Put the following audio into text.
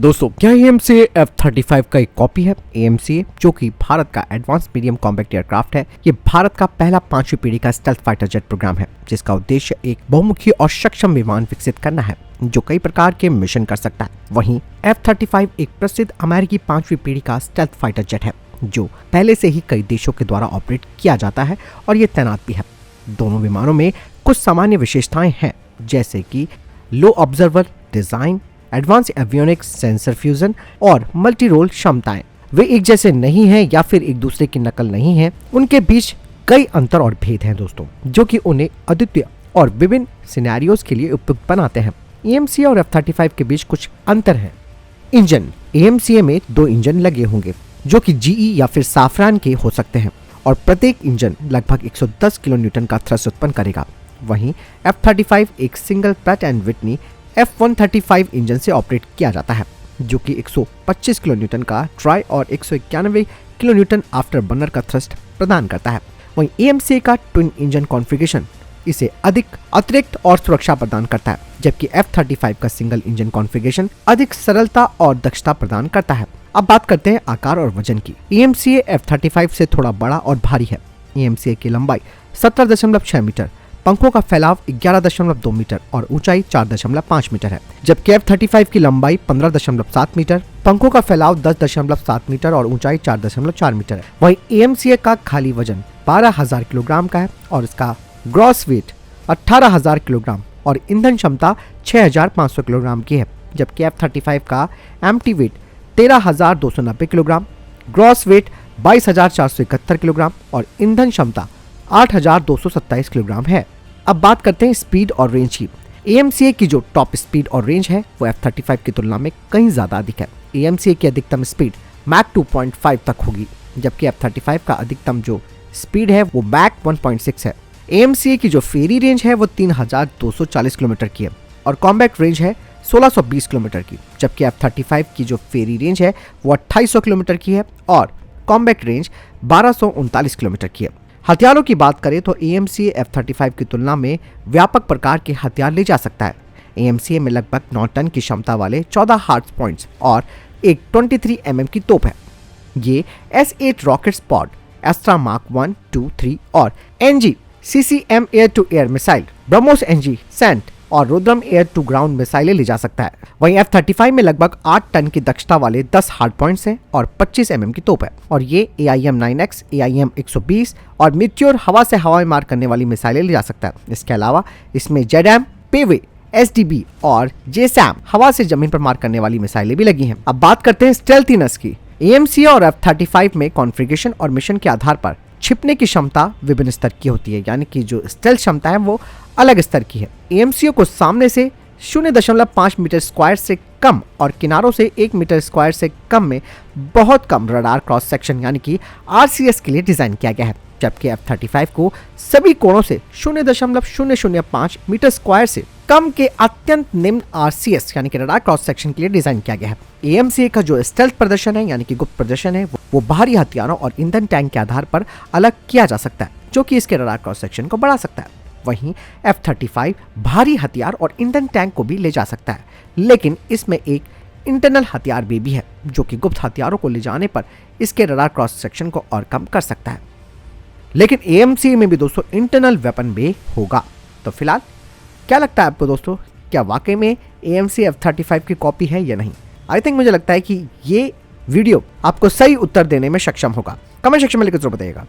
दोस्तों क्या AMCA F-35 का एक कॉपी है। AMCA जो कि भारत का एडवांस मीडियम कॉम्बैट एयरक्राफ्ट है, ये भारत का पहला 5वीं पीढ़ी का स्टेल्थ फाइटर जेट प्रोग्राम है, जिसका उद्देश्य एक बहुमुखी और सक्षम विमान विकसित करना है जो कई प्रकार के मिशन कर सकता है। वहीं F-35 एक प्रसिद्ध अमेरिकी 5वीं पीढ़ी का स्टेल्थ फाइटर जेट है जो पहले से ही कई देशों के द्वारा ऑपरेट किया जाता है और ये तैनात भी है। दोनों विमानों में कुछ सामान्य विशेषताएं हैं, जैसे कि low observer design, advance avionics, sensor fusion और मल्टी रोल क्षमताएं। वे एक जैसे नहीं हैं या फिर एक दूसरे की नकल नहीं हैं। उनके बीच कई अंतर और भेद हैं दोस्तों, जो कि उन्हें अद्वितीय और विभिन्न सिनेरियोज के लिए उपयुक्त बनाते हैं। AMCA और F-35 के बीच कुछ अंतर हैं। इंजन AMCA में 2 इंजन लगे होंगे जो कि GE या फिर साफरान के हो सकते हैं और प्रत्येक इंजन लगभग 110 किलो न्यूटन का थ्रस्ट उत्पन्न करेगा। वहीं F-35 एक single Pratt and Whitney F-135 engine से ऑपरेट किया जाता है जो कि 125 किलो न्यूटन का ट्राई और 191 किलो न्यूटन आफ्टर बर्नर का थ्रस्ट प्रदान करता है। वहीं AMCA का ट्विन इंजन कॉन्फ़िगरेशन इसे अधिक अतिरिक्त और सुरक्षा प्रदान करता है, जबकि F-35 का सिंगल इंजन कॉन्फ़िगरेशन अधिक सरलता और दक्षता प्रदान करता है। अब बात करते हैं आकार और वजन की। AMCA F-35 से थोड़ा बड़ा और भारी है। AMCA की लंबाई 17.6 मीटर, पंखों का फैलाव 11.2 मीटर और ऊंचाई 4.5 मीटर है, जबकि F-35 की लंबाई 15.7 मीटर, पंखों का फैलाव 10.7 मीटर और ऊंचाई 4.4 मीटर है। वहीं AMCA का खाली वजन 12,000 किलोग्राम का है और इसका ग्रॉस वेट 18,000 किलोग्राम और ईंधन क्षमता 6,500 किलोग्राम की है, जबकि F-35 का empty weight 13,290 kilogram, gross weight 22,471 kilogram और ईंधन क्षमता 8,227 किलोग्राम है। अब बात करते हैं स्पीड और रेंज की। AMCA की जो टॉप स्पीड और रेंज है वो F-35 की तुलना में कहीं ज्यादा अधिक है। AMCA की अधिकतम स्पीड मैक 2.5 तक होगी, जबकि F-35 का अधिकतम जो स्पीड है वो मैक 1.6 है। AMCA की जो फेरी रेंज है वो 3,240 किलोमीटर की है और कॉम्बैट रेंज है 1,620 किलोमीटर की, जबकि F-35 की जो फेरी रेंज है वो 2,800 किलोमीटर की है और कॉम्बैट रेंज 1,239 किलोमीटर की है। हथियारों की बात करें तो AMCA F-35 की तुलना में व्यापक प्रकार के हथियार ले जा सकता है। AMCA में लगभग 9 टन की क्षमता वाले 14 हार्ड पॉइंट्स और एक 23 mm की तोप है। ये S-8 रॉकेट स्पॉड, एस्ट्रा मार्क 1, 2, 3 और NG CCM air to air missile, BrahMos NG सेंट और रुद्रम एयर टू ग्राउंड मिसाइलें ले जा सकता है। वहीं F-35 में लगभग 8 टन की दक्षता वाले 10 हार्ड पॉइंट्स हैं और 25 mm की तोप है और ये AIM-9X, AIM-120 और मिट्योर हवा से हवा में मार करने वाली मिसाइलें ले जा सकता है। इसके अलावा इसमें JDAM, पेवे, SDB और JSAM हवा से जमीन पर मार करने वाली मिसाइलें भी लगी हैं। अब बात करते हैं स्टेल्थीनेस की। AMCA और F-35 में कॉन्फ़िगरेशन और मिशन के आधार पर छिपने की क्षमता विभिन्न स्तर की होती है, यानी कि जो स्टेल्थ क्षमता है वो अलग स्तर की है। AMCA को सामने से 0.5 मीटर स्क्वायर से कम और किनारों से 1 मीटर स्क्वायर से कम में बहुत कम रडार क्रॉस सेक्शन यानी कि RCS के लिए डिजाइन किया गया है, जबकि F-35 को सभी कोणों से 0.005 मीटर स्क्वायर से कम के अत्यंत निम्न RCS यानी कि रडार क्रॉस सेक्शन के लिए डिजाइन किया गया है। AMCA का जो स्टेल्थ प्रदर्शन है यानी कि गुप्त प्रदर्शन है वो बाहरी हथियारों और ईंधन टैंक के आधार पर अलग किया जा सकता है, जो कि इसके रडार क्रॉस सेक्शन को बढ़ा सकता है। वहीं F-35 भारी हथियार और ईंधन टैंक को भी ले जा सकता है, लेकिन इसमें एक इंटरनल हथियार भी है जो कि गुप्त हथियारों को ले जाने पर इसके रडार क्रॉस सेक्शन को और कम कर सकता है। लेकिन AMCA में भी दोस्तों इंटरनल वेपन भी होगा। तो फिलहाल क्या लगता है आपको दोस्तों, क्या वाकई में AMCA F-35 की कॉपी है या नहीं? आई थिंक मुझे लगता है कि ये वीडियो आपको सही उत्तर देने में सक्षम होगा। कमेंट सेक्शन में लिखकर जरूर बताइएगा।